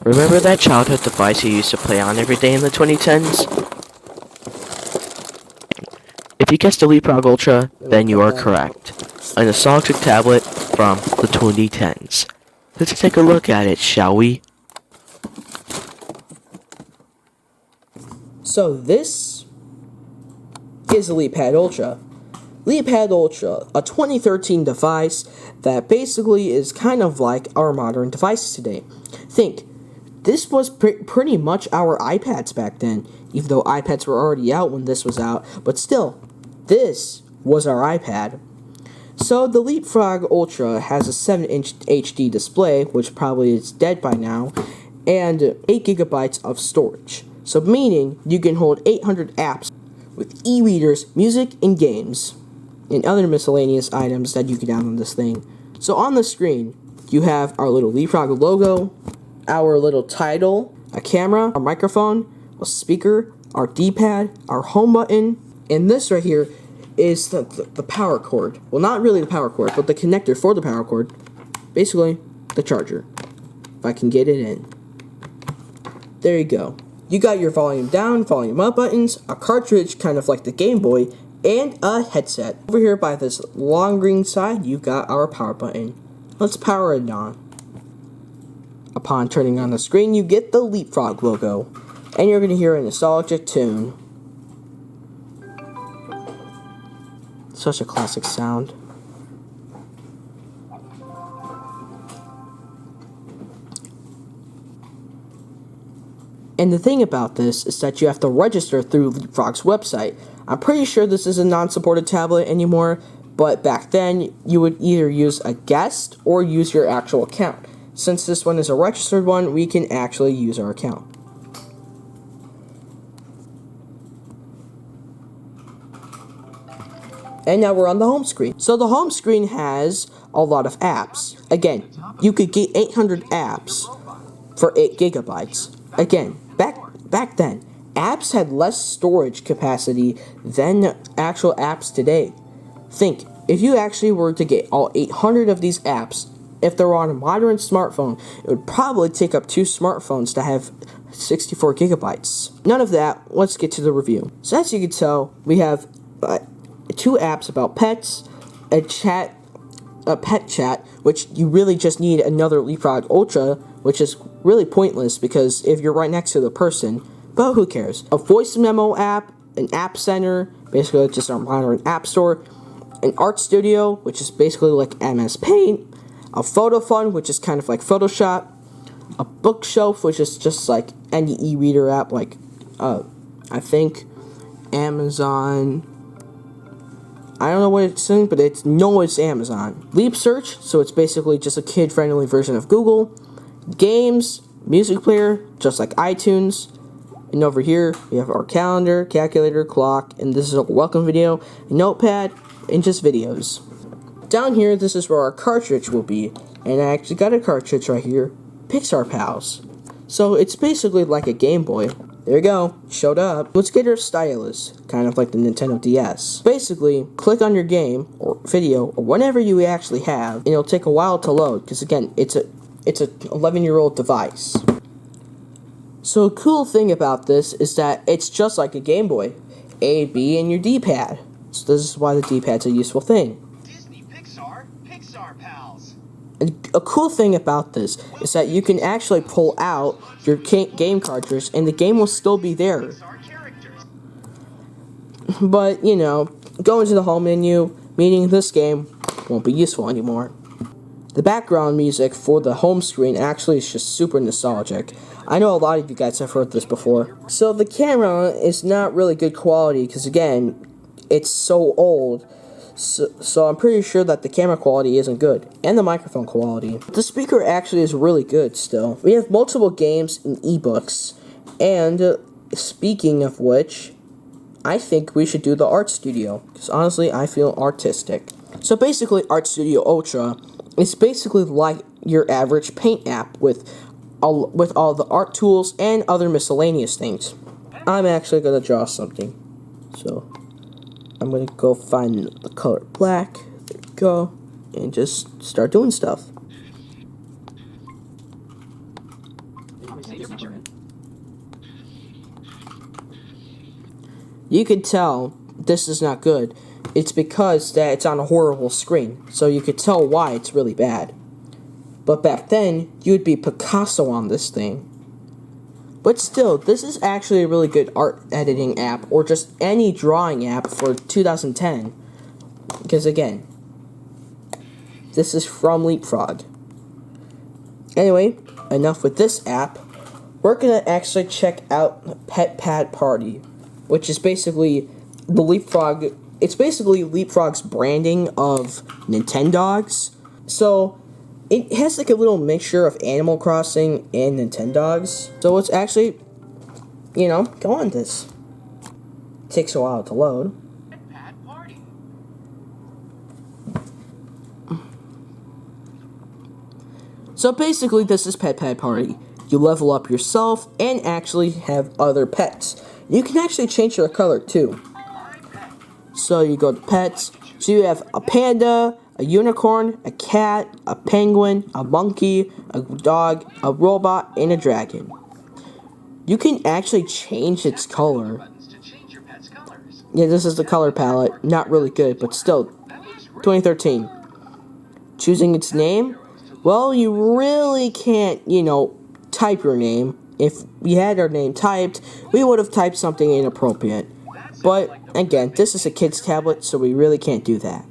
Remember that childhood device you used to play on every day in the 2010s? If you guessed the LeapPad Ultra, then you are correct. A nostalgic tablet from the 2010s. Let's take a look at it, shall we? So this is the LeapPad Ultra. LeapPad Ultra, a 2013 device that basically is kind of like our modern devices today. Think, this was pretty much our iPads back then, even though iPads were already out when this was out, but still, this was our iPad. So the LeapFrog Ultra has a 7-inch HD display, which probably is dead by now, and 8 gigabytes of storage. So meaning you can hold 800 apps with e-readers, music, and games, and other miscellaneous items that you can download on this thing. So on the screen, you have our little LeapFrog logo, our little title, a camera, a microphone, a speaker, our D-pad, our home button, and this right here is the power cord. Well, not really the power cord, but the connector for the power cord. Basically, the charger. If I can get it in. There you go. You got your volume down, volume up buttons, a cartridge kind of like the Game Boy, and a headset. Over here by this long green side, you've got our power button. Let's power it on. Upon turning on the screen, you get the LeapFrog logo, and you're going to hear a nostalgic tune. Such a classic sound. And the thing about this is that you have to register through LeapFrog's website. I'm pretty sure this is a non-supported tablet anymore, but back then you would either use a guest or use your actual account. Since this one is a registered one, we can actually use our account. And now we're on the home screen. So the home screen has a lot of apps. Again, you could get 800 apps for 8 gigabytes. Again, back then, apps had less storage capacity than actual apps today. Think, if you actually were to get all 800 of these apps, if they were on a modern smartphone, it would probably take up 2 smartphones to have 64 gigabytes. None of that. Let's get to the review. So as you can tell, we have 2 apps about pets, a pet chat, which you really just need another LeapFrog Ultra, which is really pointless because if you're right next to the person, but who cares? A voice memo app, an app center, basically just our modern app store, an art studio, which is basically like MS Paint, a photo fund, which is kind of like Photoshop, a bookshelf, which is just like any e-reader app, like I think Amazon. I don't know what it's saying, but it's Amazon. Leap Search, so it's basically just a kid-friendly version of Google. Games, music player, just like iTunes. And over here, we have our calendar, calculator, clock, and this is a welcome video, a notepad, and just videos. Down here, this is where our cartridge will be, and I actually got a cartridge right here, Pixar Pals. So it's basically like a Game Boy. There you go, showed up. Let's get our stylus, kind of like the Nintendo DS. Basically, click on your game, or video, or whatever you actually have, and it'll take a while to load, because again, it's a 11-year-old device. So a cool thing about this is that it's just like a Game Boy. A, B, and your D-pad. So this is why the D-pad's a useful thing. Disney Pixar Pals. And a cool thing about this is that you can actually pull out your game cartridge and the game will still be there. But, you know, go into the home menu, meaning this game won't be useful anymore. The background music for the home screen actually is just super nostalgic. I know a lot of you guys have heard this before. So the camera is not really good quality because again, it's so old. So I'm pretty sure that the camera quality isn't good. And the microphone quality. The speaker actually is really good still. We have multiple games and ebooks. And speaking of which, I think we should do the Art Studio. Because honestly, I feel artistic. So basically, Art Studio Ultra is basically like your average paint app with all the art tools and other miscellaneous things. I'm actually going to draw something. So I'm going to go find the color black. There we go. And just start doing stuff. You can tell this is not good. It's because that it's on a horrible screen, so you could tell why it's really bad. But back then, you'd be Picasso on this thing. But still, this is actually a really good art editing app, or just any drawing app for 2010. Because again, this is from LeapFrog. Anyway, enough with this app. We're gonna actually check out LeapPad Party, which is basically the LeapFrog. It's basically LeapFrog's branding of Nintendogs. So it has like a little mixture of Animal Crossing and Nintendogs. So let's actually, go on this. It takes a while to load. LeapPad Party. So basically, this is LeapPad Party. You level up yourself and actually have other pets. You can actually change their color too. So you go to pets. So you have a panda, a unicorn, a cat, a penguin, a monkey, a dog, a robot, and a dragon. You can actually change its color. Buttons to change your pet's colors. Yeah, this is the color palette. Not really good, but still. 2013. Choosing its name? Well, you really can't, type your name. If we had our name typed, we would have typed something inappropriate. But, again, this is a kid's tablet, so we really can't do that.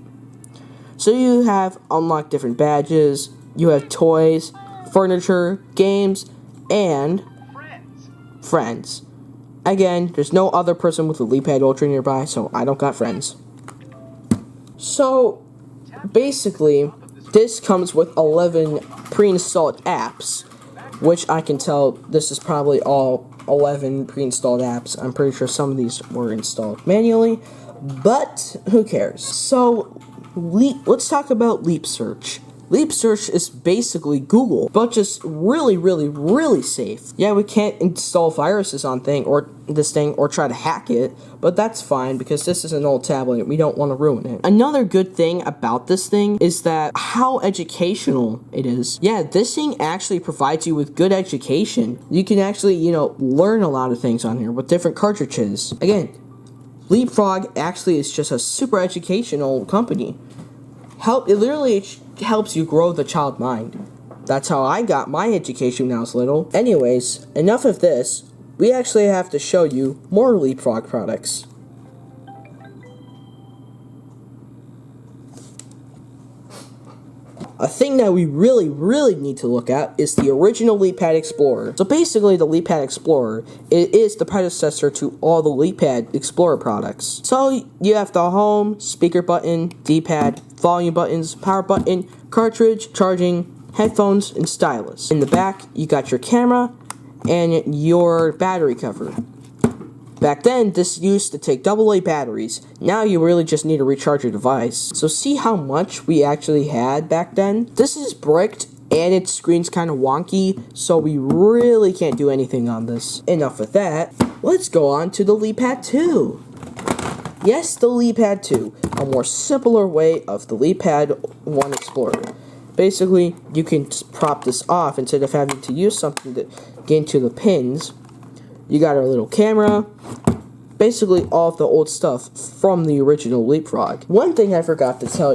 So you have unlocked different badges, you have toys, furniture, games, and friends. Again, there's no other person with a LeapPad Ultra nearby, so I don't got friends. So, basically, this comes with 11 pre-installed apps, which I can tell this is probably all 11 pre-installed apps. I'm pretty sure some of these were installed manually, but who cares? So, let's talk about Leap Search. Leap Search is basically Google, but just really, really, really safe. Yeah, we can't install viruses on this thing or try to hack it, but that's fine because this is an old tablet. We don't want to ruin it. Another good thing about this thing is that how educational it is. Yeah, this thing actually provides you with good education. You can actually, learn a lot of things on here with different cartridges. Again, LeapFrog actually is just a super educational company. It literally helps you grow the child mind. That's how I got my education when I was little. Anyways, enough of this. We actually have to show you more LeapFrog products. A thing that we really, really need to look at is the original LeapPad Explorer. So basically, the LeapPad Explorer is the predecessor to all the LeapPad Explorer products. So you have the home, speaker button, D-pad, volume buttons, power button, cartridge, charging, headphones, and stylus. In the back, you got your camera and your battery cover. Back then, this used to take AA batteries. Now you really just need to recharge your device. So see how much we actually had back then? This is bricked and its screen's kind of wonky, so we really can't do anything on this. Enough of that. Let's go on to the LeapPad 2. Yes, the LeapPad 2, a more simpler way of the LeapPad 1 Explorer. Basically, you can prop this off instead of having to use something to get into the pins. You got our little camera, basically all of the old stuff from the original LeapFrog. One thing I forgot to tell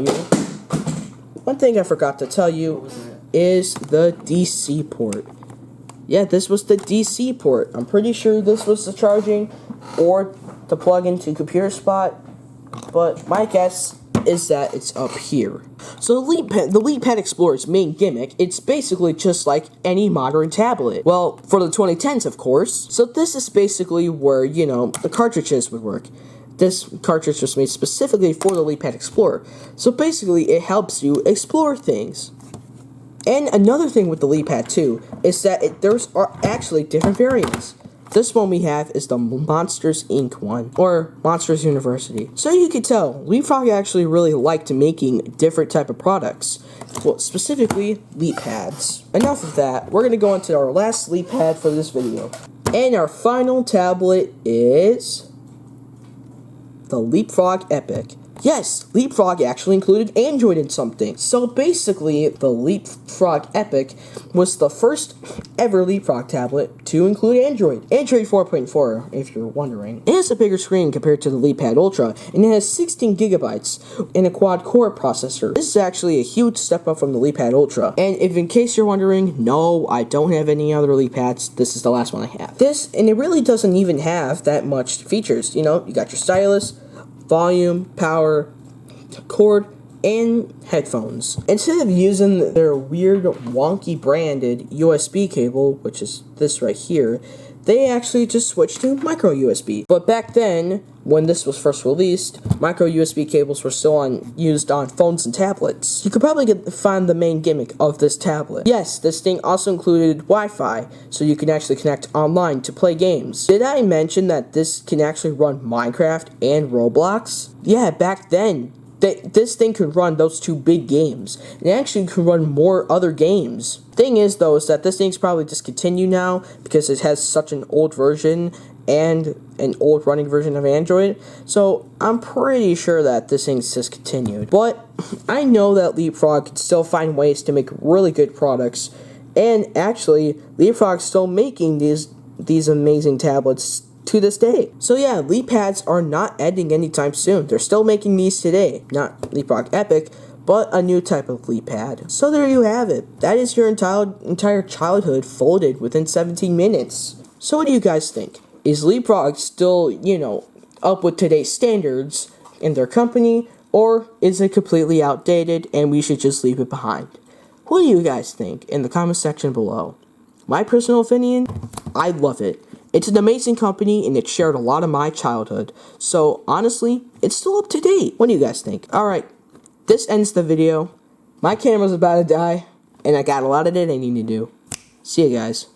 you is the DC port. Yeah, this was the DC port. I'm pretty sure this was the charging or to plug into computer spot, but my guess is that it's up here. So the LeapPad Explorer's main gimmick, it's basically just like any modern tablet. Well, for the 2010s, of course. So this is basically where, the cartridges would work. This cartridge was made specifically for the LeapPad Explorer. So basically, it helps you explore things. And another thing with the LeapPad 2 is that there's actually different variants. This one we have is the Monsters Inc. one, or Monsters University. So you can tell, LeapFrog actually really liked making different type of products. Well, specifically, LeapPads. Enough of that, we're going to go into our last LeapPad for this video. And our final tablet is the LeapFrog Epic. Yes, LeapFrog actually included Android in something. So basically, the LeapFrog Epic was the first ever LeapFrog tablet to include Android. Android 4.4, if you're wondering. It has a bigger screen compared to the LeapPad Ultra, and it has 16 gigabytes and a quad-core processor. This is actually a huge step up from the LeapPad Ultra. And if in case you're wondering, no, I don't have any other LeapPads, this is the last one I have. And it really doesn't even have that much features. You know, you got your stylus, volume, power, cord, and headphones. Instead of using their weird, wonky branded USB cable, which is this right here, they actually just switched to micro USB. But back then, when this was first released, micro USB cables were still used on phones and tablets. You could probably find the main gimmick of this tablet. Yes, this thing also included Wi-Fi, so you can actually connect online to play games. Did I mention that this can actually run Minecraft and Roblox? Yeah, back then, this thing could run those two big games. It actually can run more other games. Thing is, though, is that this thing's probably discontinued now because it has such an old version and an old running version of Android. So I'm pretty sure that this thing's discontinued. But I know that LeapFrog can still find ways to make really good products. And actually, LeapFrog's still making these amazing tablets to this day. So yeah, LeapPads are not ending anytime soon. They're still making these today. Not LeapFrog Epic, but a new type of LeapPad. So there you have it. That is your entire childhood folded within 17 minutes. So what do you guys think? Is LeapFrog still, up with today's standards in their company, or is it completely outdated and we should just leave it behind? What do you guys think in the comment section below? My personal opinion, I love it. It's an amazing company, and it shared a lot of my childhood. So, honestly, it's still up to date. What do you guys think? Alright, this ends the video. My camera's about to die, and I got a lot of editing to do. See you guys.